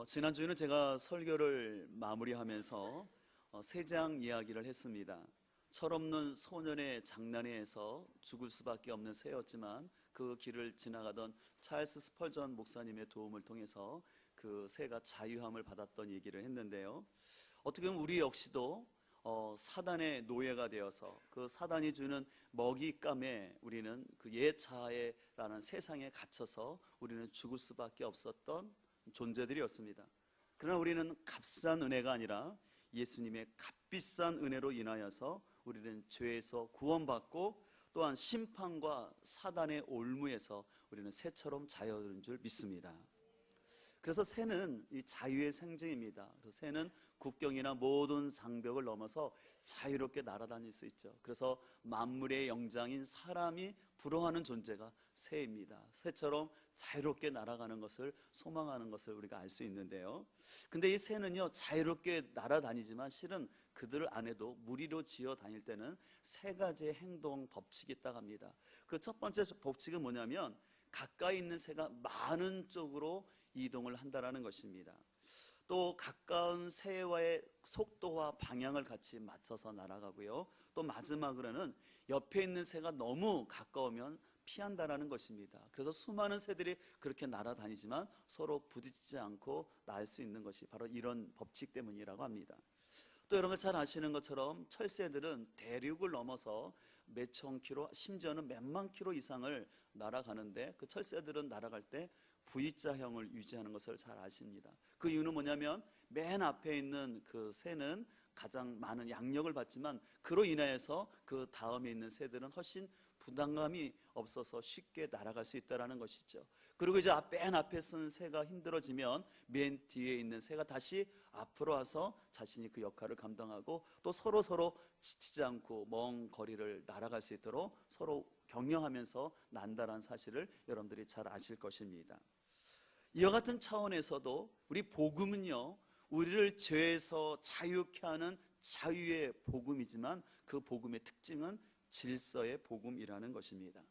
지난주에는 제가 설교를 마무리하면서 세장 이야기를 했습니다. 철없는 소년의 장난에서 죽을 수밖에 없는 새였지만 그 길을 지나가던 찰스 스펄전 목사님의 도움을 통해서 그 새가 자유함을 받았던 얘기를 했는데요. 어떻게 보면 우리 역시도 사단의 노예가 되어서 그 사단이 주는 먹잇감에 우리는 그 옛자아라는 세상에 갇혀서 우리는 죽을 수밖에 없었던 존재들이었습니다. 그러나 우리는 값싼 은혜가 아니라 예수님의 값비싼 은혜로 인하여서 우리는 죄에서 구원받고 또한 심판과 사단의 올무에서 우리는 새처럼 자유로운 줄 믿습니다. 그래서 새는 이 자유의 상징입니다. 새는 국경이나 모든 장벽을 넘어서 자유롭게 날아다닐 수 있죠. 그래서 만물의 영장인 사람이 부러워하는 존재가 새입니다. 새처럼 자유롭게 날아가는 것을 소망하는 것을 우리가 알 수 있는데요. 근데 이 새는요, 자유롭게 날아다니지만 실은 그들 안에도 무리로 지어 다닐 때는 세 가지의 행동 법칙이 있다고 합니다. 그 첫 번째 법칙은 뭐냐면 가까이 있는 새가 많은 쪽으로 이동을 한다라는 것입니다. 또 가까운 새와의 속도와 방향을 같이 맞춰서 날아가고요. 또 마지막으로는 옆에 있는 새가 너무 가까우면 피한다라는 것입니다. 그래서 수많은 새들이 그렇게 날아다니지만 서로 부딪히지 않고 날 수 있는 것이 바로 이런 법칙 때문이라고 합니다. 또 여러분 잘 아시는 것처럼 철새들은 대륙을 넘어서 몇천 킬로, 심지어는 몇만 킬로 이상을 날아가는데 그 철새들은 날아갈 때 V자형을 유지하는 것을 잘 아십니다. 그 이유는 뭐냐면 맨 앞에 있는 그 새는 가장 많은 양력을 받지만 그로 인하여서 그 다음에 있는 새들은 훨씬 부담감이 없어서 쉽게 날아갈 수 있다는 것이죠. 그리고 이제 맨 앞에 쓴 새가 힘들어지면 맨 뒤에 있는 새가 다시 앞으로 와서 자신이 그 역할을 감당하고 또 서로 지치지 않고 먼 거리를 날아갈 수 있도록 서로 격려하면서 난다라는 사실을 여러분들이 잘 아실 것입니다. 이와 같은 차원에서도 우리 복음은요, 우리를 죄에서 자유케 하는 자유의 복음이지만 그 복음의 특징은 질서의 복음이라는 것입니다.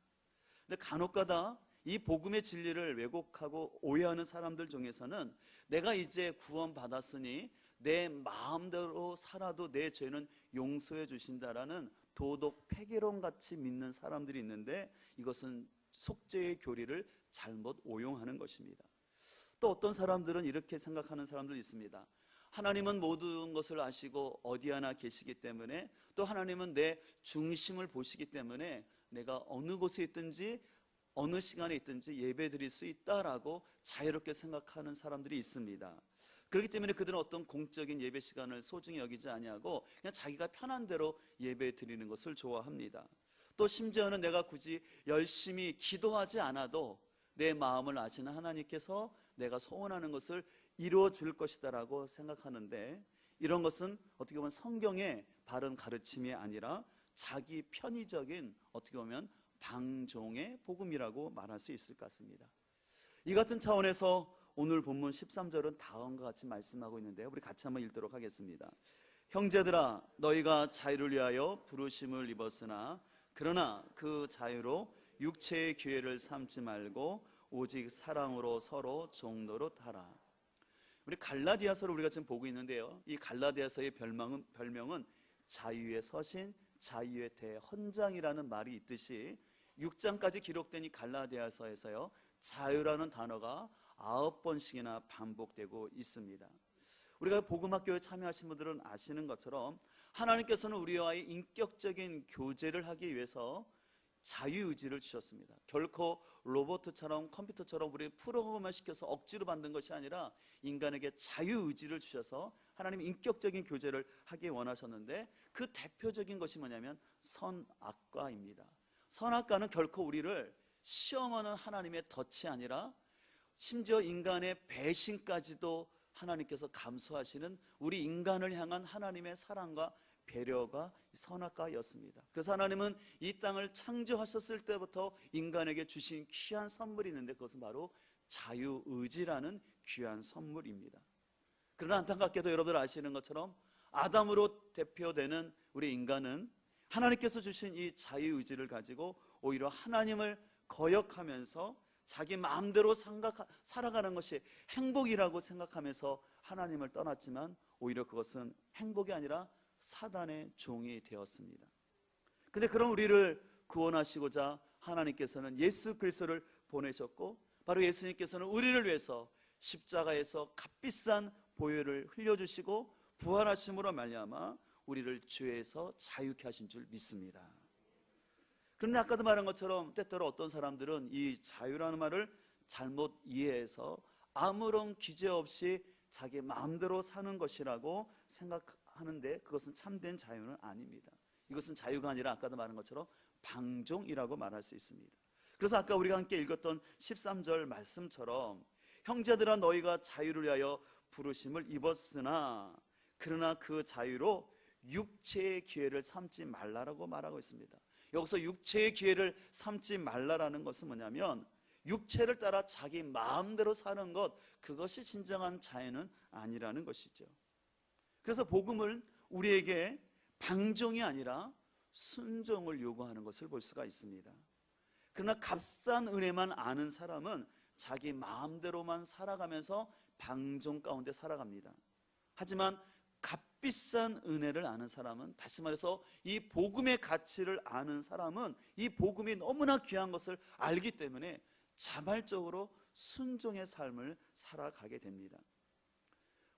근데 간혹가다 이 복음의 진리를 왜곡하고 오해하는 사람들 중에서는 내가 이제 구원받았으니 내 마음대로 살아도 내 죄는 용서해 주신다라는 도덕 폐계론 같이 믿는 사람들이 있는데 이것은 속죄의 교리를 잘못 오용하는 것입니다. 또 어떤 사람들은 이렇게 생각하는 사람들이 있습니다. 하나님은 모든 것을 아시고 어디 하나 계시기 때문에 또 하나님은 내 중심을 보시기 때문에 내가 어느 곳에 있든지 어느 시간에 있든지 예배 드릴 수 있다라고 자유롭게 생각하는 사람들이 있습니다. 그렇기 때문에 그들은 어떤 공적인 예배 시간을 소중히 여기지 아니하고 그냥 자기가 편한 대로 예배 드리는 것을 좋아합니다. 또 심지어는 내가 굳이 열심히 기도하지 않아도 내 마음을 아시는 하나님께서 내가 소원하는 것을 이루어 줄 것이다라고 생각하는데 이런 것은 어떻게 보면 성경의 바른 가르침이 아니라 자기 편의적인 어떻게 보면 방종의 복음이라고 말할 수 있을 것 같습니다. 이 같은 차원에서 오늘 본문 13절은 다음과 같이 말씀하고 있는데요. 우리 같이 한번 읽도록 하겠습니다. 형제들아 너희가 자유를 위하여 부르심을 입었으나 그러나 그 자유로 육체의 기회를 삼지 말고 오직 사랑으로 서로 종노릇 하라. 우리 갈라디아서를 우리가 지금 보고 있는데요. 이 갈라디아서의 별명은 자유의 서신, 자유의 대헌장이라는 말이 있듯이 6장까지 기록된 이 갈라디아서에서요, 자유라는 단어가 9번씩이나 반복되고 있습니다. 우리가 복음학교에 참여하신 분들은 아시는 것처럼 하나님께서는 우리와의 인격적인 교제를 하기 위해서 자유의지를 주셨습니다. 결코 로봇처럼 컴퓨터처럼 우리 프로그램을 시켜서 억지로 만든 것이 아니라 인간에게 자유의지를 주셔서 하나님 인격적인 교제를 하기 원하셨는데 그 대표적인 것이 뭐냐면 선악과입니다. 선악과는 결코 우리를 시험하는 하나님의 덫이 아니라 심지어 인간의 배신까지도 하나님께서 감수하시는 우리 인간을 향한 하나님의 사랑과 배려가 선악과였습니다. 그래서 하나님은 이 땅을 창조하셨을 때부터 인간에게 주신 귀한 선물이 있는데 그것은 바로 자유의지라는 귀한 선물입니다. 그러나 안타깝게도 여러분들 아시는 것처럼 아담으로 대표되는 우리 인간은 하나님께서 주신 이 자유의지를 가지고 오히려 하나님을 거역하면서 자기 마음대로 살아가는 것이 행복이라고 생각하면서 하나님을 떠났지만 오히려 그것은 행복이 아니라 사단의 종이 되었습니다. 근데 그런 우리를 구원하시고자 하나님께서는 예수 그리스도를 보내셨고, 바로 예수님께서는 우리를 위해서 십자가에서 값비싼 보혈을 흘려주시고 부활하심으로 말미암아 우리를 죄에서 자유케 하신 줄 믿습니다. 그런데 아까도 말한 것처럼 때때로 어떤 사람들은 이 자유라는 말을 잘못 이해해서 아무런 규제 없이 자기 마음대로 사는 것이라고 생각하는데, 그것은 참된 자유는 아닙니다. 이것은 자유가 아니라 아까도 말한 것처럼 방종이라고 말할 수 있습니다. 그래서 아까 우리가 함께 읽었던 13절 말씀처럼 형제들아 너희가 자유를 위하여 부르심을 입었으나 그러나 그 자유로 육체의 기회를 삼지 말라라고 말하고 있습니다. 여기서 육체의 기회를 삼지 말라라는 것은 뭐냐면 육체를 따라 자기 마음대로 사는 것, 그것이 진정한 자유는 아니라는 것이죠. 그래서 복음은 우리에게 방종이 아니라 순종을 요구하는 것을 볼 수가 있습니다. 그러나 값싼 은혜만 아는 사람은 자기 마음대로만 살아가면서 방종 가운데 살아갑니다. 하지만 값비싼 은혜를 아는 사람은, 다시 말해서 이 복음의 가치를 아는 사람은 이 복음이 너무나 귀한 것을 알기 때문에 자발적으로 순종의 삶을 살아가게 됩니다.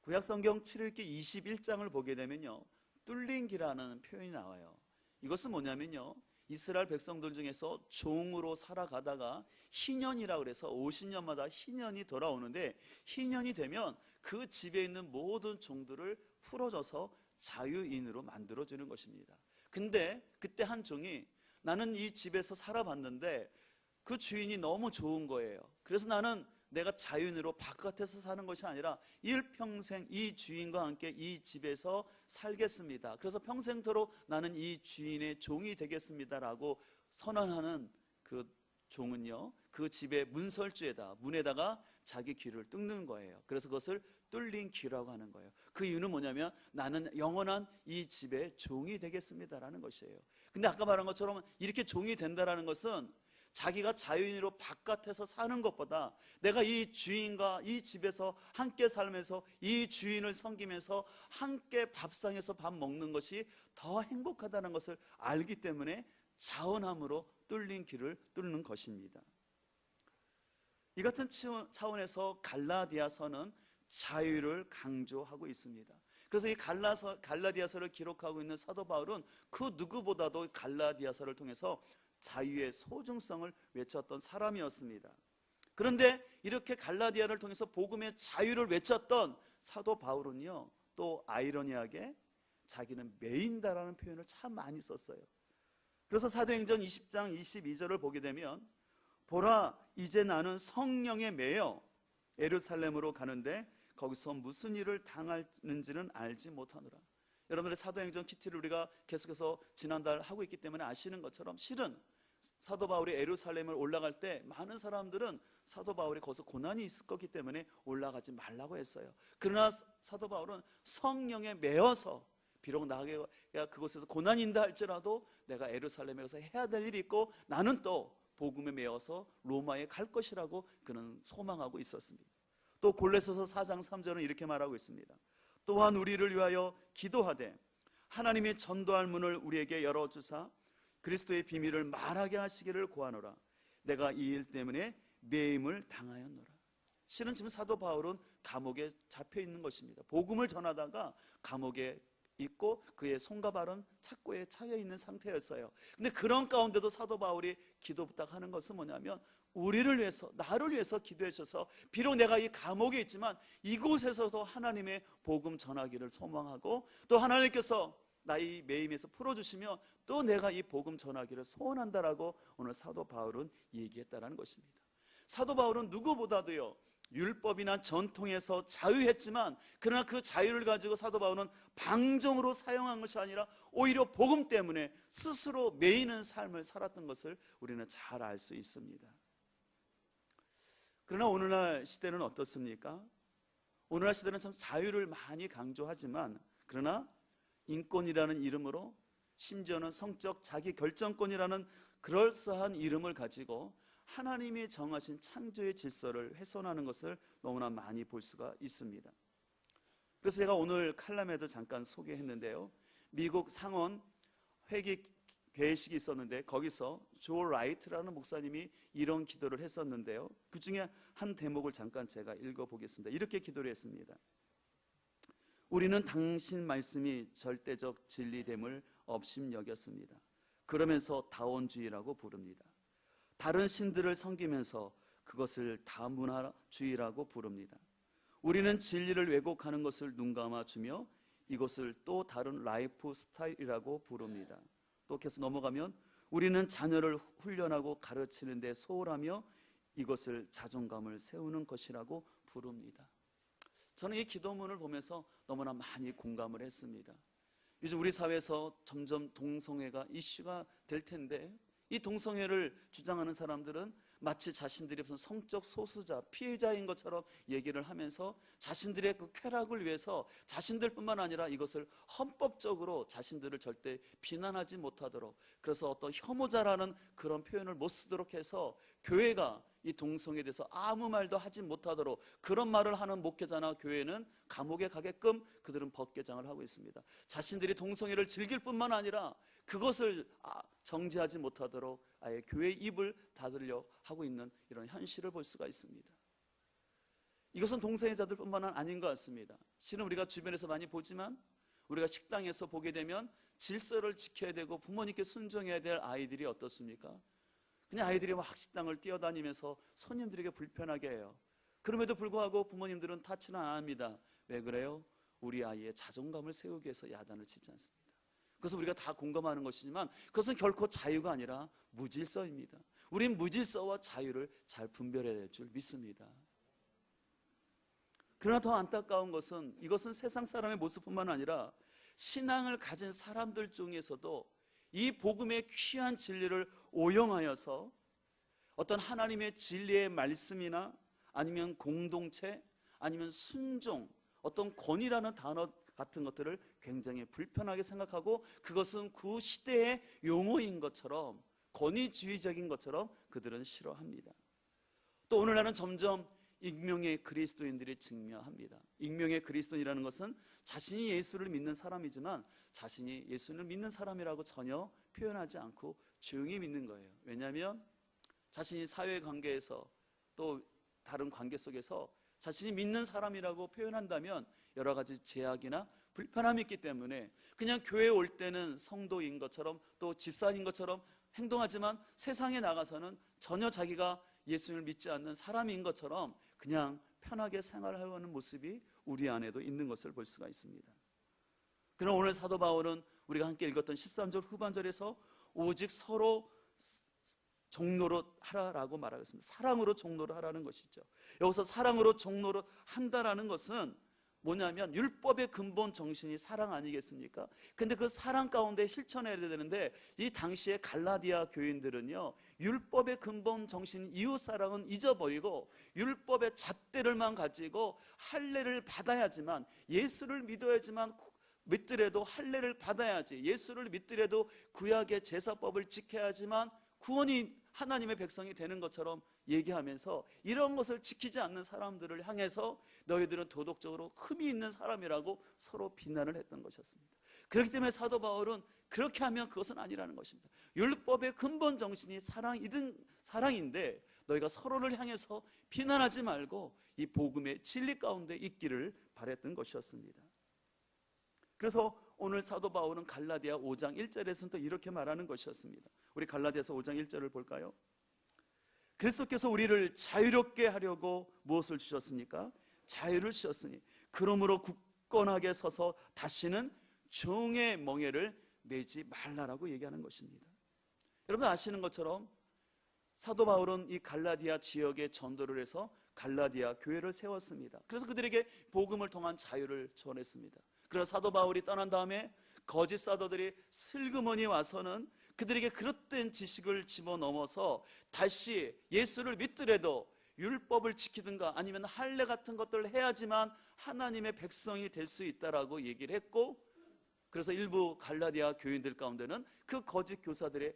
구약성경 출애굽기 21장을 보게 되면요, 뚫린 길이라는 표현이 나와요. 이것은 뭐냐면요, 이스라엘 백성들 중에서 종으로 살아가다가 희년이라고 그래서 50년마다 희년이 돌아오는데, 희년이 되면 그 집에 있는 모든 종들을 풀어줘서 자유인으로 만들어주는 것입니다. 근데 그때 한 종이, 나는 이 집에서 살아봤는데 그 주인이 너무 좋은 거예요. 그래서 나는 내가 자유인으로 바깥에서 사는 것이 아니라 일평생 이 주인과 함께 이 집에서 살겠습니다. 그래서 평생토록 나는 이 주인의 종이 되겠습니다라고 선언하는 그 종은요, 그 집의 문설주에다, 문에다가 자기 귀를 뚫는 거예요. 그래서 그것을 뚫린 귀라고 하는 거예요. 그 이유는 뭐냐면 나는 영원한 이 집의 종이 되겠습니다라는 것이에요. 근데 아까 말한 것처럼 이렇게 종이 된다라는 것은 자기가 자유인으로 바깥에서 사는 것보다 내가 이 주인과 이 집에서 함께 살면서 이 주인을 섬기면서 함께 밥상에서 밥 먹는 것이 더 행복하다는 것을 알기 때문에 자원함으로 뚫린 길을 뚫는 것입니다. 이 같은 차원에서 갈라디아서는 자유를 강조하고 있습니다. 그래서 이 갈라디아서를 기록하고 있는 사도 바울은 그 누구보다도 갈라디아서를 통해서 자유의 소중성을 외쳤던 사람이었습니다. 그런데 이렇게 갈라디아를 통해서 복음의 자유를 외쳤던 사도 바울은요, 또 아이러니하게 자기는 매인다라는 표현을 참 많이 썼어요. 그래서 사도행전 20장 22절을 보게 되면, 보라 이제 나는 성령에 매여 예루살렘으로 가는데 거기서 무슨 일을 당하는지는 알지 못하노라. 여러분들의 사도행전 키티를 우리가 계속해서 지난달 하고 있기 때문에 아시는 것처럼, 실은 사도 바울이 예루살렘을 올라갈 때 많은 사람들은 사도 바울이 거기서 고난이 있을 거기 때문에 올라가지 말라고 했어요. 그러나 사도 바울은 성령에 매여서, 비록 나가 그곳에서 고난이 있다 할지라도 내가 예루살렘에 가서 해야 될 일이 있고 나는 또 복음에 매여서 로마에 갈 것이라고 그는 소망하고 있었습니다. 또 골로새서 4장 3절은 이렇게 말하고 있습니다. 또한 우리를 위하여 기도하되 하나님의 전도할 문을 우리에게 열어주사 그리스도의 비밀을 말하게 하시기를 구하노라. 내가 이 일 때문에 매임을 당하였노라. 실은 지금 사도 바울은 감옥에 잡혀 있는 것입니다. 복음을 전하다가 감옥에 있고 그의 손과 발은 착고에 차여 있는 상태였어요. 근데 그런 가운데도 사도 바울이 기도 부탁하는 것은 뭐냐면, 우리를 위해서, 나를 위해서 기도해 주셔서 비록 내가 이 감옥에 있지만 이곳에서도 하나님의 복음 전하기를 소망하고, 또 하나님께서 나의 매임에서 풀어주시며 또 내가 이 복음 전하기를 소원한다라고 오늘 사도 바울은 얘기했다라는 것입니다. 사도 바울은 누구보다도요, 율법이나 전통에서 자유했지만, 그러나 그 자유를 가지고 사도 바울은 방종으로 사용한 것이 아니라 오히려 복음 때문에 스스로 매이는 삶을 살았던 것을 우리는 잘 알 수 있습니다. 그러나 오늘날 시대는 어떻습니까? 오늘날 시대는 참 자유를 많이 강조하지만, 그러나 인권이라는 이름으로, 심지어는 성적 자기 결정권이라는 그럴싸한 이름을 가지고 하나님이 정하신 창조의 질서를 훼손하는 것을 너무나 많이 볼 수가 있습니다. 그래서 제가 오늘 칼럼에도 잠깐 소개했는데요, 미국 상원 회계 개회식이 있었는데 거기서 조 라이트라는 목사님이 이런 기도를 했었는데요, 그 중에 한 대목을 잠깐 제가 읽어보겠습니다. 이렇게 기도를 했습니다. 우리는 당신 말씀이 절대적 진리됨을 업신여겼습니다. 그러면서 다원주의라고 부릅니다. 다른 신들을 섬기면서 그것을 다문화주의라고 부릅니다. 우리는 진리를 왜곡하는 것을 눈감아주며 이것을 또 다른 라이프 스타일이라고 부릅니다. 또 계속 넘어가면 우리는 자녀를 훈련하고 가르치는 데 소홀하며 이것을 자존감을 세우는 것이라고 부릅니다. 저는 이 기도문을 보면서 너무나 많이 공감을 했습니다. 요즘 우리 사회에서 점점 동성애가 이슈가 될 텐데, 이 동성애를 주장하는 사람들은 마치 자신들이 무슨 성적 소수자, 피해자인 것처럼 얘기를 하면서 자신들의 그 쾌락을 위해서 자신들뿐만 아니라 이것을 헌법적으로 자신들을 절대 비난하지 못하도록, 그래서 어떤 혐오자라는 그런 표현을 못 쓰도록 해서 교회가 이 동성애에 대해서 아무 말도 하지 못하도록 그런 말을 하는 목회자나 교회는 감옥에 가게끔 그들은 법개정을 하고 있습니다. 자신들이 동성애를 즐길 뿐만 아니라 그것을 정지하지 못하도록 아예 교회의 입을 닫으려 하고 있는 이런 현실을 볼 수가 있습니다. 이것은 동성애자들뿐만 아닌 것 같습니다. 실은 우리가 주변에서 많이 보지만, 우리가 식당에서 보게 되면 질서를 지켜야 되고 부모님께 순종해야 될 아이들이 어떻습니까? 그냥 아이들이 막 식당을 뛰어다니면서 손님들에게 불편하게 해요. 그럼에도 불구하고 부모님들은 타치는 안 합니다. 왜 그래요? 우리 아이의 자존감을 세우기 위해서 야단을 치지 않습니다. 그래서 우리가 다 공감하는 것이지만 그것은 결코 자유가 아니라 무질서입니다. 우린 무질서와 자유를 잘 분별해야 될 줄 믿습니다. 그러나 더 안타까운 것은, 이것은 세상 사람의 모습뿐만 아니라 신앙을 가진 사람들 중에서도 이 복음의 귀한 진리를 오용하여서 어떤 하나님의 진리의 말씀이나 아니면 공동체, 아니면 순종, 어떤 권위라는 단어 같은 것들을 굉장히 불편하게 생각하고, 그것은 그 시대의 용어인 것처럼, 권위주의적인 것처럼 그들은 싫어합니다. 또 오늘날은 점점 익명의 그리스도인들이 증명합니다. 익명의 그리스도인이라는 것은 자신이 예수를 믿는 사람이지만 자신이 예수를 믿는 사람이라고 전혀 표현하지 않고 조용히 믿는 거예요. 왜냐하면 자신이 사회관계에서 또 다른 관계 속에서 자신이 믿는 사람이라고 표현한다면 여러 가지 제약이나 불편함이 있기 때문에 그냥 교회에 올 때는 성도인 것처럼 또 집사인 것처럼 행동하지만 세상에 나가서는 전혀 자기가 예수를 믿지 않는 사람인 것처럼 그냥 편하게 생활하는 모습이 우리 안에도 있는 것을 볼 수가 있습니다. 그러나 오늘 사도 바울은 우리가 함께 읽었던 13절 후반절에서 오직 서로 종로로 하라라고 말하고 있습니다. 사랑으로 종로를 하라는 것이죠. 여기서 사랑으로 종로를 한다라는 것은 뭐냐면 율법의 근본 정신이 사랑 아니겠습니까? 근데 그 사랑 가운데 실천해야 되는데, 이 당시에 갈라디아 교인들은요, 율법의 근본 정신 이웃사랑은 잊어버리고 율법의 잣대를만 가지고 할례를 받아야지만, 예수를 믿더라도 할례를 받아야지, 예수를 믿더라도 구약의 제사법을 지켜야지만 구원이 하나님의 백성이 되는 것처럼 얘기하면서 이런 것을 지키지 않는 사람들을 향해서 너희들은 도덕적으로 흠이 있는 사람이라고 서로 비난을 했던 것이었습니다. 그렇기 때문에 사도 바울은 그렇게 하면 그것은 아니라는 것입니다. 율법의 근본 정신이 사랑인데 너희가 서로를 향해서 비난하지 말고 이 복음의 진리 가운데 있기를 바랬던 것이었습니다. 그래서 오늘 사도 바울은 갈라디아 5장 1절에서는 또 이렇게 말하는 것이었습니다. 우리 갈라디아서 5장 1절을 볼까요? 그리스도께서 우리를 자유롭게 하려고 무엇을 주셨습니까? 자유를 주셨으니 그러므로 굳건하게 서서 다시는 종의 멍에를 매지 말라라고 얘기하는 것입니다. 여러분 아시는 것처럼 사도 바울은 이 갈라디아 지역에 전도를 해서 갈라디아 교회를 세웠습니다. 그래서 그들에게 복음을 통한 자유를 전했습니다. 그러나 사도 바울이 떠난 다음에 거짓 사도들이 슬그머니 와서는 그들에게 그릇된 지식을 집어넣어서 다시 예수를 믿더라도 율법을 지키든가 아니면 할례 같은 것들을 해야지만 하나님의 백성이 될 수 있다라고 얘기를 했고, 그래서 일부 갈라디아 교인들 가운데는 그 거짓 교사들의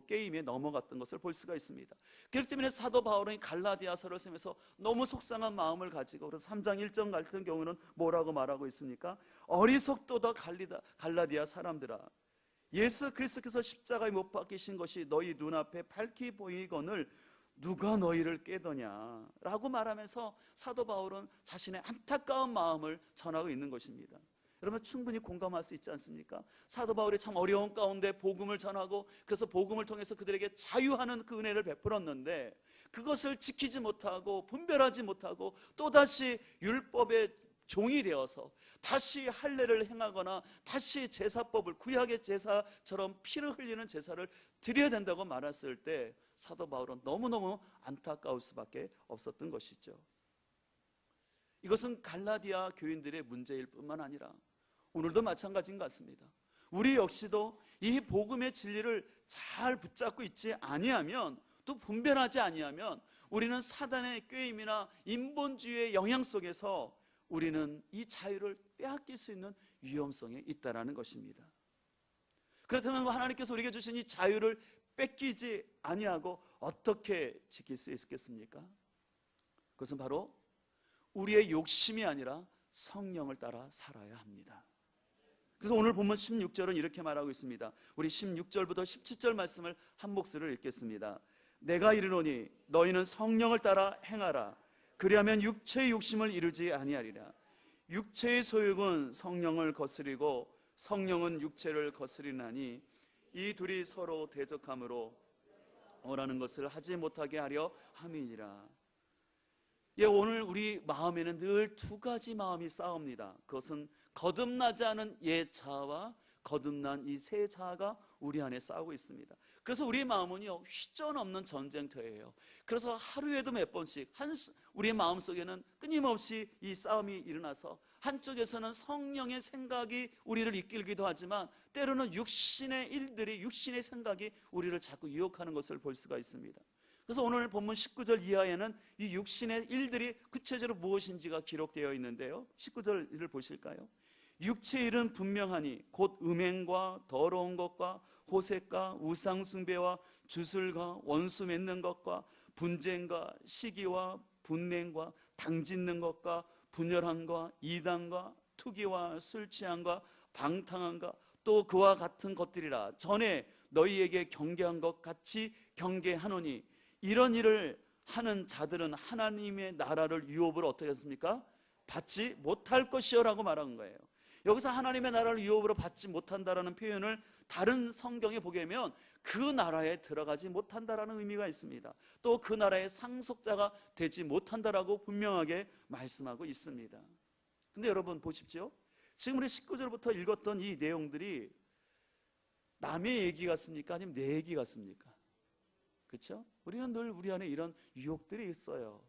게임에 넘어갔던 것을 볼 수가 있습니다. 그렇기 때문에 사도 바울은 갈라디아서를 쓰면서 너무 속상한 마음을 가지고, 그래서 3장 1절 같은 경우는 뭐라고 말하고 있습니까? 어리석도다 갈라디아 사람들아, 예수 그리스도께서 십자가에 못 박히신 것이 너희 눈앞에 밝히 보이거늘 누가 너희를 깨더냐 라고 말하면서 사도 바울은 자신의 안타까운 마음을 전하고 있는 것입니다. 여러분, 충분히 공감할 수 있지 않습니까? 사도 바울이 참 어려운 가운데 복음을 전하고, 그래서 복음을 통해서 그들에게 자유하는 그 은혜를 베풀었는데, 그것을 지키지 못하고 분별하지 못하고 또다시 율법의 종이 되어서 다시 할례를 행하거나 다시 제사법을, 구약의 제사처럼 피를 흘리는 제사를 드려야 된다고 말했을 때 사도 바울은 너무너무 안타까울 수밖에 없었던 것이죠. 이것은 갈라디아 교인들의 문제일 뿐만 아니라 오늘도 마찬가지인 것 같습니다. 우리 역시도 이 복음의 진리를 잘 붙잡고 있지 아니하면, 또 분별하지 아니하면 우리는 사단의 꾀임이나 인본주의의 영향 속에서 우리는 이 자유를 빼앗길 수 있는 위험성이 있다는 것입니다. 그렇다면 하나님께서 우리에게 주신 이 자유를 뺏기지 아니하고 어떻게 지킬 수 있겠습니까? 그것은 바로 우리의 욕심이 아니라 성령을 따라 살아야 합니다. 그래서 오늘 본문 16절은 이렇게 말하고 있습니다. 우리 16절부터 17절 말씀을 한 목소리로 읽겠습니다. 내가 이르노니 너희는 성령을 따라 행하라. 그리하면 육체의 욕심을 이루지 아니하리라. 육체의 소욕은 성령을 거스리고 성령은 육체를 거스리나니 이 둘이 서로 대적함으로 원하는 것을 하지 못하게 하려 함이니라. 오늘 우리 마음에는 늘 두 가지 마음이 싸웁니다. 그것은 거듭나지 않은 옛 자아와 거듭난 이 새 자아가 우리 안에 싸우고 있습니다. 그래서 우리 마음은요, 휘전 없는 전쟁터예요. 그래서 하루에도 몇 번씩 우리의 마음속에는 끊임없이 이 싸움이 일어나서, 한쪽에서는 성령의 생각이 우리를 이끌기도 하지만 때로는 육신의 일들이, 육신의 생각이 우리를 자꾸 유혹하는 것을 볼 수가 있습니다. 그래서 오늘 본문 19절 이하에는 이 육신의 일들이 구체적으로 무엇인지가 기록되어 있는데요, 19절을 보실까요? 육체의 일은 분명하니 곧 음행과 더러운 것과 호색과 우상숭배와 주술과 원수 맺는 것과 분쟁과 시기와 분냉과 당짓는 것과 분열함과 이단과 투기와 술취함과 방탕함과 또 그와 같은 것들이라. 전에 너희에게 경계한 것 같이 경계하노니 이런 일을 하는 자들은 하나님의 나라를 유업으로 어떻게 했습니까? 받지 못할 것이요 라고 말한 거예요. 여기서 하나님의 나라를 유업으로 받지 못한다라는 표현을 다른 성경에 보게 되면 그 나라에 들어가지 못한다라는 의미가 있습니다. 또 그 나라의 상속자가 되지 못한다라고 분명하게 말씀하고 있습니다. 근데 여러분 보십시오. 지금 우리 19절부터 읽었던 이 내용들이 남의 얘기 같습니까? 아니면 내 얘기 같습니까? 그렇죠? 우리는 늘 우리 안에 이런 유혹들이 있어요.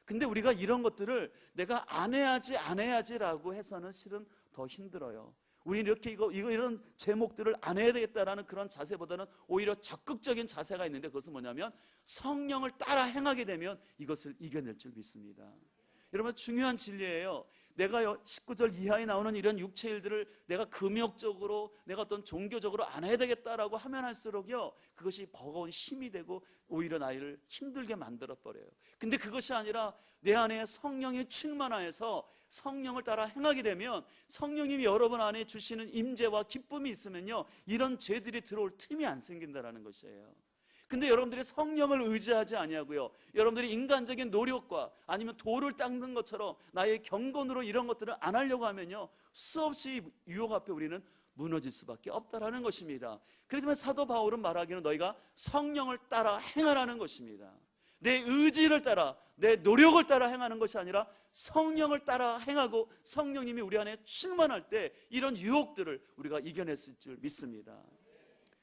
근데 우리가 이런 것들을 내가 안 해야지라고 해서는 실은 더 힘들어요. 우리는 이렇게 이런 제목들을 안 해야 되겠다라는 그런 자세보다는 오히려 적극적인 자세가 있는데, 그것은 뭐냐면 성령을 따라 행하게 되면 이것을 이겨낼 줄 믿습니다. 여러분, 중요한 진리예요. 내가 19절 이하에 나오는 이런 육체 일들을 내가 금욕적으로, 내가 어떤 종교적으로 안 해야 되겠다라고 하면 할수록요, 그것이 버거운 힘이 되고 오히려 나를 힘들게 만들어버려요. 근데 그것이 아니라 내 안에 성령이 충만하여서 성령을 따라 행하게 되면, 성령님이 여러분 안에 주시는 임재와 기쁨이 있으면요, 이런 죄들이 들어올 틈이 안 생긴다는 것이에요. 근데 여러분들이 성령을 의지하지 아니하고요, 여러분들이 인간적인 노력과 아니면 돌을 닦는 것처럼 나의 경건으로 이런 것들을 안 하려고 하면요, 수없이 유혹 앞에 우리는 무너질 수밖에 없다라는 것입니다. 그렇지만 사도 바울은 말하기는 너희가 성령을 따라 행하라는 것입니다. 내 의지를 따라, 내 노력을 따라 행하는 것이 아니라 성령을 따라 행하고 성령님이 우리 안에 충만할 때 이런 유혹들을 우리가 이겨냈을 줄 믿습니다.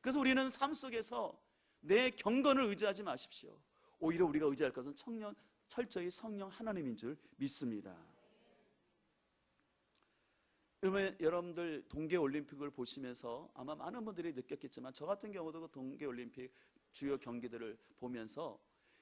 그래서 우리는 삶 속에서 내 경건을 의지하지 마십시오. 오히려 우리가 의지할 것은 철저히 성령 하나님인 줄 믿습니다. 여러분들 동계올림픽을 보시면서 아마 많은 분들이 느꼈겠지만, 저 같은 경우도 그 동계올림픽 주요 경기들을 보면서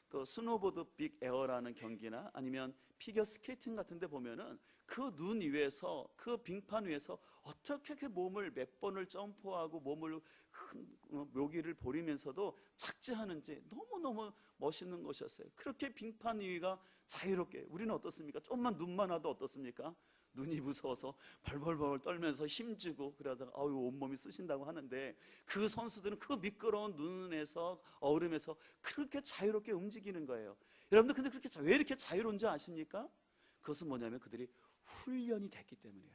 그 스노보드 빅 에어라는 경기나 아니면 피겨 스케이팅 같은 데 보면은 그 눈 위에서, 그 빙판 위에서 어떻게 그 몸을 몇 번을 점프하고 몸을 큰 묘기를 보이면서도 착지하는지 너무너무 멋있는 것이었어요. 그렇게 빙판 위가 자유롭게, 우리는 어떻습니까? 조금만 눈만 와도 어떻습니까? 눈이 무서워서 벌벌벌 떨면서 힘주고 그러다가 온몸이 쑤신다고 하는데, 그 선수들은 그 미끄러운 눈에서, 얼음에서 그렇게 자유롭게 움직이는 거예요. 여러분들 근데 그렇게 왜 이렇게 자유로운지 아십니까? 그것은 뭐냐면 그들이 훈련이 됐기 때문이에요.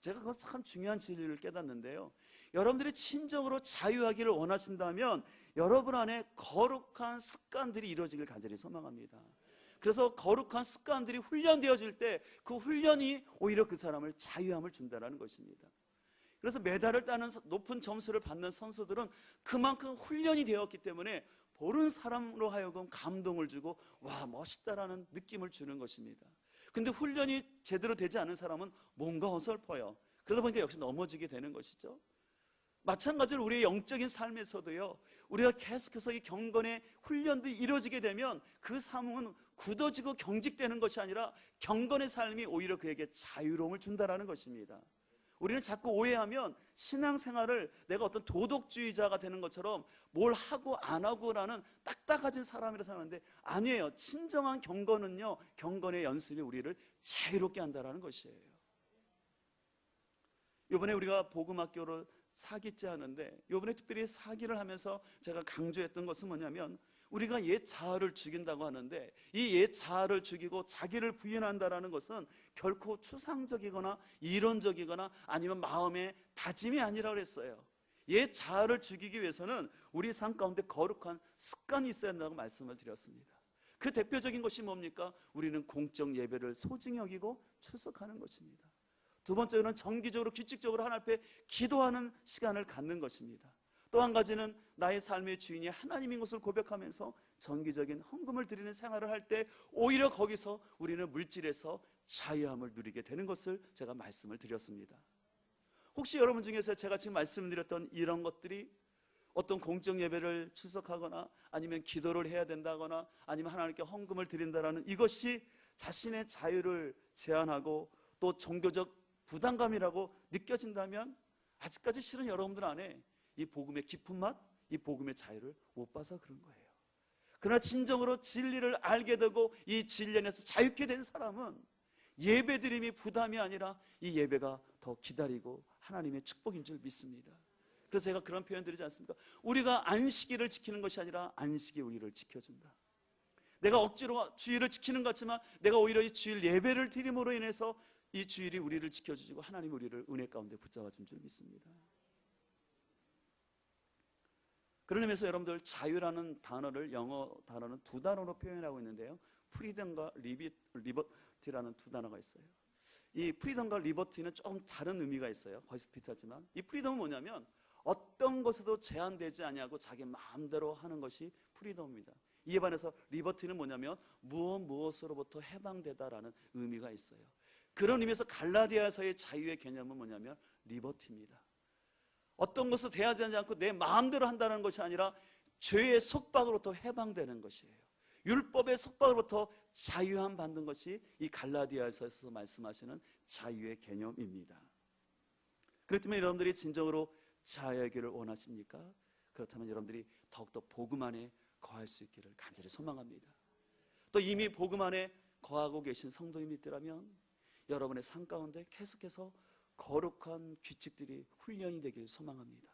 제가 그건 참 중요한 진리를 깨닫는데요, 여러분들이 진정으로 자유하기를 원하신다면 여러분 안에 거룩한 습관들이 이루어지길 간절히 소망합니다. 그래서 거룩한 습관들이 훈련되어질 때 그 훈련이 오히려 그 사람을 자유함을 준다는 것입니다. 그래서 메달을 따는 높은 점수를 받는 선수들은 그만큼 훈련이 되었기 때문에 보는 사람으로 하여금 감동을 주고 와, 멋있다라는 느낌을 주는 것입니다. 근데 훈련이 제대로 되지 않은 사람은 뭔가 어설퍼요. 그러다 보니까 역시 넘어지게 되는 것이죠. 마찬가지로 우리의 영적인 삶에서도요, 우리가 계속해서 이 경건의 훈련도 이루어지게 되면 그 삶은 굳어지고 경직되는 것이 아니라 경건의 삶이 오히려 그에게 자유로움을 준다는 것입니다. 우리는 자꾸 오해하면 신앙생활을 내가 어떤 도덕주의자가 되는 것처럼 뭘 하고 안 하고라는 딱딱해진 사람이라 생각하는데, 아니에요. 진정한 경건은요, 경건의 연습이 우리를 자유롭게 한다는 것이에요. 이번에 우리가 복음학교를 사기째 하는데, 이번에 특별히 사기를 하면서 제가 강조했던 것은 뭐냐면, 우리가 옛 자아를 죽인다고 하는데 이 옛 자아를 죽이고 자기를 부인한다는 것은 결코 추상적이거나 이론적이거나 아니면 마음의 다짐이 아니라고 했어요. 옛 자아를 죽이기 위해서는 우리 삶 가운데 거룩한 습관이 있어야 한다고 말씀을 드렸습니다. 그 대표적인 것이 뭡니까? 우리는 공적 예배를 소중히 여기고 출석하는 것입니다. 두 번째로는 정기적으로 규칙적으로 하나님 앞에 기도하는 시간을 갖는 것입니다. 또 한 가지는 나의 삶의 주인이 하나님인 것을 고백하면서 정기적인 헌금을 드리는 생활을 할 때 오히려 거기서 우리는 물질에서 자유함을 누리게 되는 것을 제가 말씀을 드렸습니다. 혹시 여러분 중에서 제가 지금 말씀드렸던 이런 것들이 어떤 공적 예배를 출석하거나 아니면 기도를 해야 된다거나 아니면 하나님께 헌금을 드린다라는 이것이 자신의 자유를 제한하고 또 종교적 부담감이라고 느껴진다면 아직까지 실은 여러분들 안에 이 복음의 깊은 맛, 이 복음의 자유를 못 봐서 그런 거예요. 그러나 진정으로 진리를 알게 되고 이 진리 안에서 자유케 된 사람은 예배드림이 부담이 아니라 이 예배가 더 기다리고 하나님의 축복인 줄 믿습니다. 그래서 제가 그런 표현 드리지 않습니까? 우리가 안식일을 지키는 것이 아니라 안식이 우리를 지켜준다. 내가 억지로 주일을 지키는 것 같지만 내가 오히려 이 주일 예배를 드림으로 인해서 이 주일이 우리를 지켜주시고 하나님 우리를 은혜 가운데 붙잡아 준 줄 믿습니다. 그런 의미에서 여러분들 자유라는 단어를, 영어 단어는 두 단어로 표현하고 있는데요, 프리덤과 리버티라는 두 단어가 있어요. 이 프리덤과 리버티는 조금 다른 의미가 있어요. 거의 비슷하지만 이 프리덤은 뭐냐면 어떤 것에도 제한되지 아니하고 자기 마음대로 하는 것이 프리덤입니다. 이에 반해서 리버티는 뭐냐면 무엇으로부터 해방되다라는 의미가 있어요. 그런 의미에서 갈라디아서의 자유의 개념은 뭐냐면 리버티입니다. 어떤 것을 대하지 않고 내 마음대로 한다는 것이 아니라 죄의 속박으로부터 해방되는 것이에요. 율법의 속박으로부터 자유함 받는 것이 이 갈라디아서에서 말씀하시는 자유의 개념입니다. 그렇기 때문에 여러분들이 진정으로 자유하기를 원하십니까? 그렇다면 여러분들이 더욱더 복음 안에 거할 수 있기를 간절히 소망합니다. 또 이미 복음 안에 거하고 계신 성도님들이라면 여러분의 삶 가운데 계속해서 거룩한 규칙들이 훈련이 되길 소망합니다.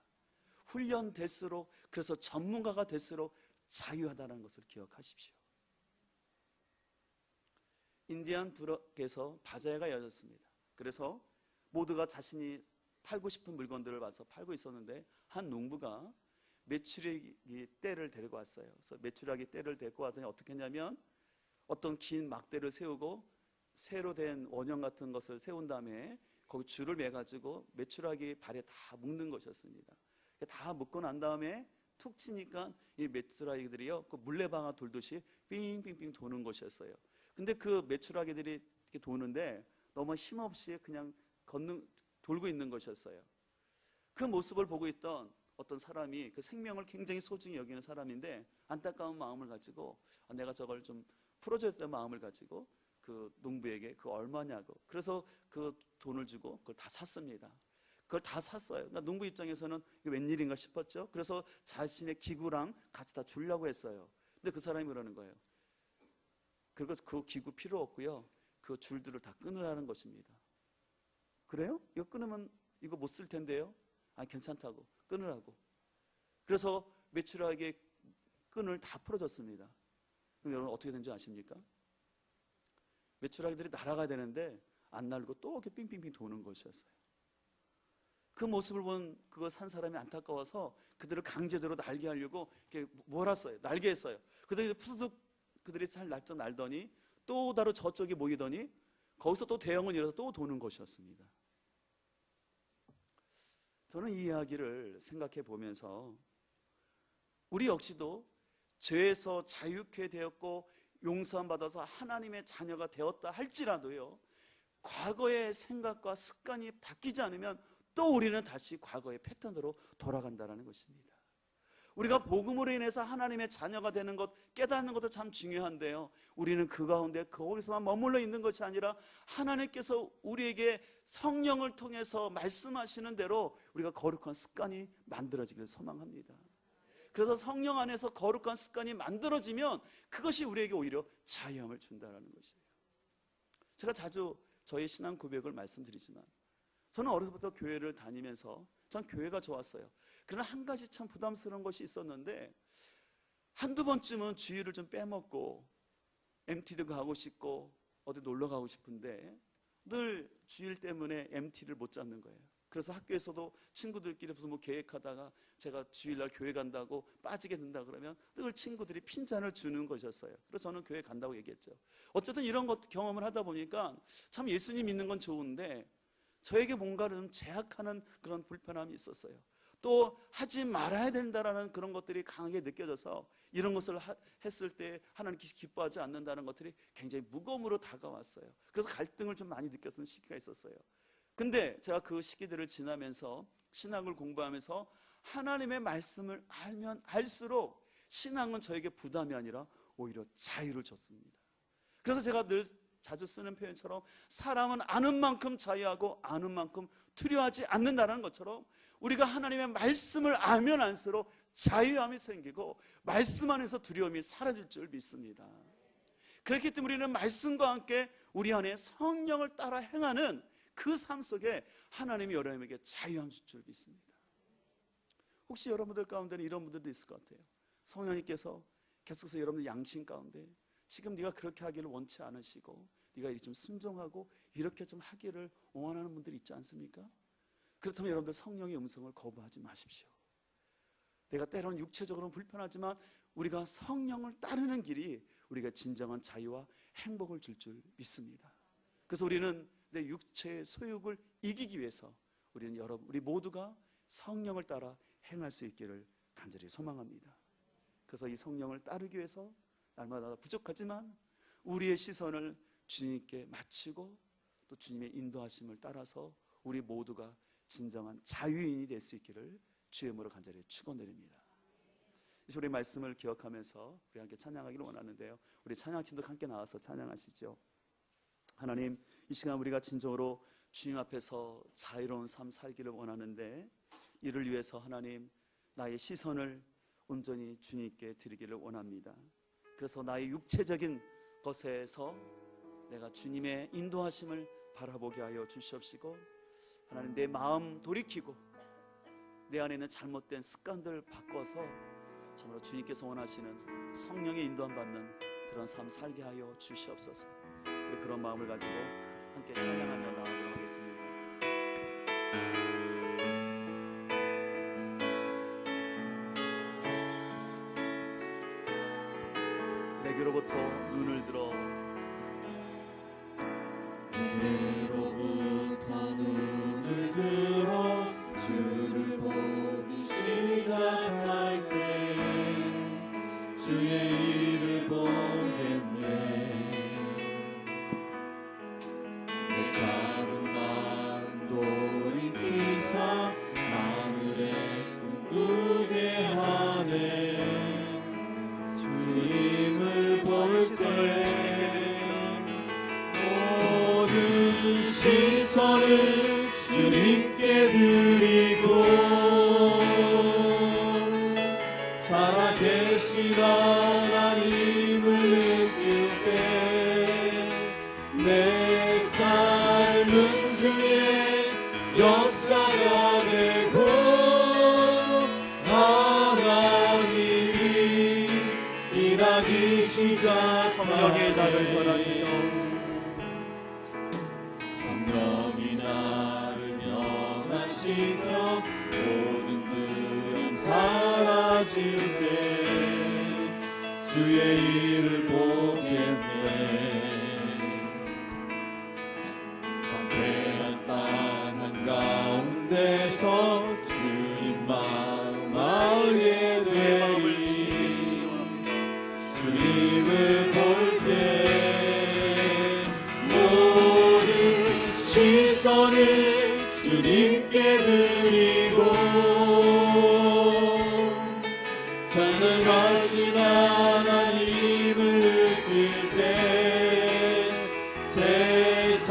훈련될수록, 그래서 전문가가 될수록 자유하다는 것을 기억하십시오. 인디안 부럭에서 바자회가 열렸습니다. 그래서 모두가 자신이 팔고 싶은 물건들을 와서 팔고 있었는데 한 농부가 메추라기 떼를 데리고 왔어요. 그래서 메추라기 떼를 데리고 왔더니 어떻게 했냐면 어떤 긴 막대를 세우고 새로 된 원형 같은 것을 세운 다음에 거기 줄을 매가지고 메추라기 발에 다 묶는 것이었습니다. 다 묶고 난 다음에 툭 치니까 이 메추라기들이요, 그 물레방아 돌듯이 빙빙빙 도는 것이었어요. 근데 그 메추라기들이 이렇게 도는데 너무 힘없이 그냥 돌고 있는 것이었어요. 그 모습을 보고 있던 어떤 사람이 그 생명을 굉장히 소중히 여기는 사람인데 안타까운 마음을 가지고 내가 저걸 좀 풀어줘야 될 마음을 가지고 그 농부에게 그 얼마냐고, 그래서 그 돈을 주고 그걸 다 샀습니다. 그걸 다 샀어요. 그러니까 농부 입장에서는 이게 웬일인가 싶었죠. 그래서 자신의 기구랑 같이 다 주려고 했어요. 근데 그 사람이 그러는 거예요. 그리고 그 기구 필요 없고요, 그 줄들을 다 끊으라는 것입니다. 그래요? 이거 끊으면 이거 못 쓸 텐데요? 아, 괜찮다고 끊으라고. 그래서 메추라기의 끈을 다 풀어줬습니다. 그럼 여러분 어떻게 된지 아십니까? 메추라기들이 날아가야 되는데 안 날고 또 이렇게 빙빙빙 도는 것이었어요. 그 모습을 본 그거 산 사람이 안타까워서 그들을 강제적으로 날게 하려고 이렇게 몰았어요. 날게 했어요. 그들이 푸드득 그들이 잘 날더니 또 다른 저쪽에 모이더니 거기서 또 대형을 일어서 또 도는 것이었습니다. 저는 이 이야기를 생각해 보면서 우리 역시도 죄에서 자유케 되었고 용서함 받아서 하나님의 자녀가 되었다 할지라도요, 과거의 생각과 습관이 바뀌지 않으면 또 우리는 다시 과거의 패턴으로 돌아간다는 것입니다. 우리가 복음으로 인해서 하나님의 자녀가 되는 것, 깨닫는 것도 참 중요한데요, 우리는 그 가운데 거기서만 머물러 있는 것이 아니라 하나님께서 우리에게 성령을 통해서 말씀하시는 대로 우리가 거룩한 습관이 만들어지기를 소망합니다. 그래서 성령 안에서 거룩한 습관이 만들어지면 그것이 우리에게 오히려 자유함을 준다는 것이에요. 제가 자주 저의 신앙 고백을 말씀드리지만 저는 어려서부터 교회를 다니면서 전 교회가 좋았어요. 그러나 한 가지 참 부담스러운 것이 있었는데, 한두 번쯤은 주일을 좀 빼먹고 MT도 가고 싶고 어디 놀러 가고 싶은데 늘 주일 때문에 MT를 못 잡는 거예요. 그래서 학교에서도 친구들끼리 무슨 뭐 계획하다가 제가 주일날 교회 간다고 빠지게 된다 그러면 늘 친구들이 핀잔을 주는 것이었어요. 그래서 저는 교회 간다고 얘기했죠. 어쨌든 이런 것 경험을 하다 보니까 참 예수님 믿는 건 좋은데 저에게 뭔가를 좀 제약하는 그런 불편함이 있었어요. 또 하지 말아야 된다라는 그런 것들이 강하게 느껴져서 이런 것을 했을 때 하나님께서 기뻐하지 않는다는 것들이 굉장히 무거움으로 다가왔어요. 그래서 갈등을 좀 많이 느꼈던 시기가 있었어요. 근데 제가 그 시기들을 지나면서 신학을 공부하면서 하나님의 말씀을 알면 알수록 신앙은 저에게 부담이 아니라 오히려 자유를 줬습니다. 그래서 제가 늘 자주 쓰는 표현처럼 사람은 아는 만큼 자유하고 아는 만큼 두려워하지 않는다는 것처럼 우리가 하나님의 말씀을 알면 알수록 자유함이 생기고 말씀 안에서 두려움이 사라질 줄 믿습니다. 그렇기 때문에 우리는 말씀과 함께 우리 안에 성령을 따라 행하는 그 삶 속에 하나님이 여러분에게 자유함 줄 줄 믿습니다. 혹시 여러분들 가운데는 이런 분들도 있을 것 같아요. 성령님께서 계속해서 여러분들 양심 가운데 지금 네가 그렇게 하기를 원치 않으시고 네가 이렇게 좀 순종하고 이렇게 좀 하기를 원하는 분들이 있지 않습니까? 그렇다면 여러분들 성령의 음성을 거부하지 마십시오. 내가 때로는 육체적으로는 불편하지만 우리가 성령을 따르는 길이 우리가 진정한 자유와 행복을 줄 줄 믿습니다. 그래서 우리는 내 육체의 소욕을 이기기 위해서 우리 모두가 성령을 따라 행할 수 있기를 간절히 소망합니다. 그래서 이 성령을 따르기 위해서 날마다 부족하지만 우리의 시선을 주님께 맞추고 또 주님의 인도하심을 따라서 우리 모두가 진정한 자유인이 될 수 있기를 주의 이름으로 간절히 축원드립니다. 우리 말씀을 기억하면서 우리 함께 찬양하기를 원하는데요, 우리 찬양팀도 함께 나와서 찬양하시죠. 하나님, 이 시간 우리가 진정으로 주님 앞에서 자유로운 삶 살기를 원하는데 이를 위해서 하나님 나의 시선을 온전히 주님께 드리기를 원합니다. 그래서 나의 육체적인 것에서 내가 주님의 인도하심을 바라보게 하여 주시옵시고, 하나님 내 마음 돌이키고 내 안에 있는 잘못된 습관들을 바꿔서 참으로 주님께서 원하시는 성령의 인도함 받는 그런 삶 살게 하여 주시옵소서. 우리 그런 마음을 가지고 함께 찬양하며 나아가도록 하겠습니다. 내게로부터 눈을 들어 내게로부터 눈을 들어 주를 보기 시작할 때 주의 일을 보겠네. 내 작은 마음 돌이키사 하늘의 꿈 일하기 시작. 성령의 나를 변화시켜 성령이 나를 변화시켜 모든 두려움 사라질 때 주의 일을 보겠네. 황폐한 땅 한가운데서 주님 마음 알게 되리. 주님을 볼 때 모든 시선을 주님께 드리고 전능하신 하나님을 느낄 때 세상은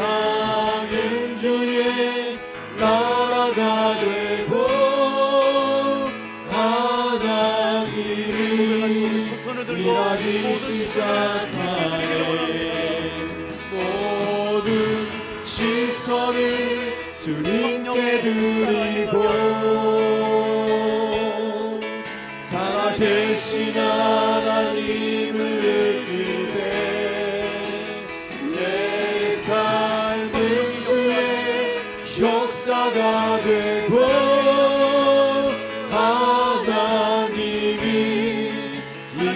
주의 나라가 되고 하나님이 손을 들고 일하기 모든 시선을 시작하네. 모든 시선을 주님께 드리고 살아계신 하나님을 느낄 때 세상은 주의 역사가 되고 하나님이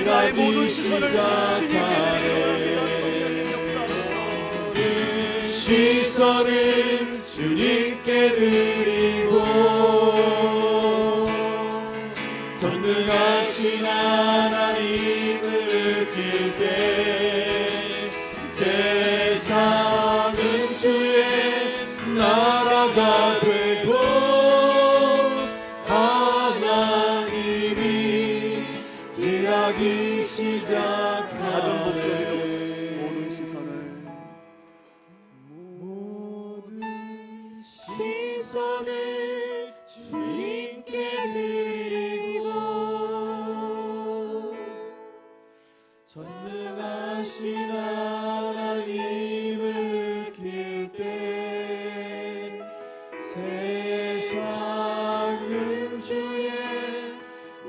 나의 모든 시선을 주님께 모든 시선을 주님께 드리고 전능하신 하나님을 느낄 때 세상은 주의 나라가 되고 하나님이 일하기 시작하네. 작은 목소리로 모든 시선을 시선을 주님께 드리고 전능하신 하나님을 느낄 때 세상은 주의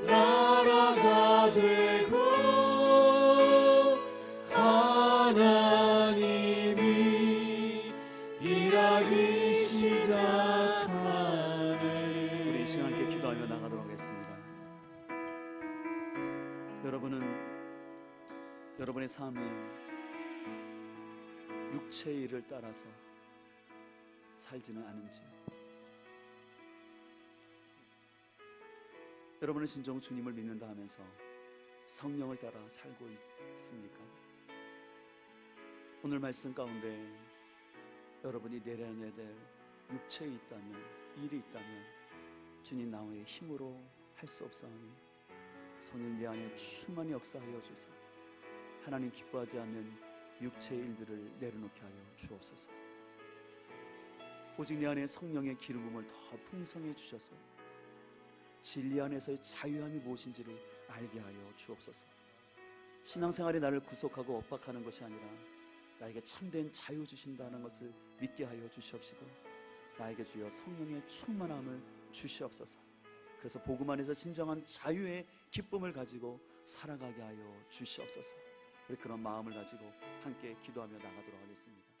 나라가 되고 하나님이 일하기 시작하네. 우리 이 시간 함께 기도하며 나가도록 하겠습니다. 여러분은 여러분의 삶이 육체의 일을 따라서 살지는 않은지요? 여러분은 진정 주님을 믿는다 하면서 성령을 따라 살고 있습니까? 오늘 말씀 가운데 여러분이 내려야 될 육체에 있다면, 일이 있다면 주님 나의 힘으로 할 수 없사오니 성령 내 안에 충만히 역사하여 주사 하나님 기뻐하지 않는 육체의 일들을 내려놓게 하여 주옵소서. 오직 내 안에 성령의 기름 부음을 더 풍성해 주셔서 진리 안에서의 자유함이 무엇인지를 알게 하여 주옵소서. 신앙생활이 나를 구속하고 엇박하는 것이 아니라 나에게 참된 자유 주신다는 것을 믿게 하여 주시옵시고 나에게 주여 성령의 충만함을 주시옵소서. 그래서 복음 안에서 진정한 자유의 기쁨을 가지고 살아가게 하여 주시옵소서. 우리 그런 마음을 가지고 함께 기도하며 나가도록 하겠습니다.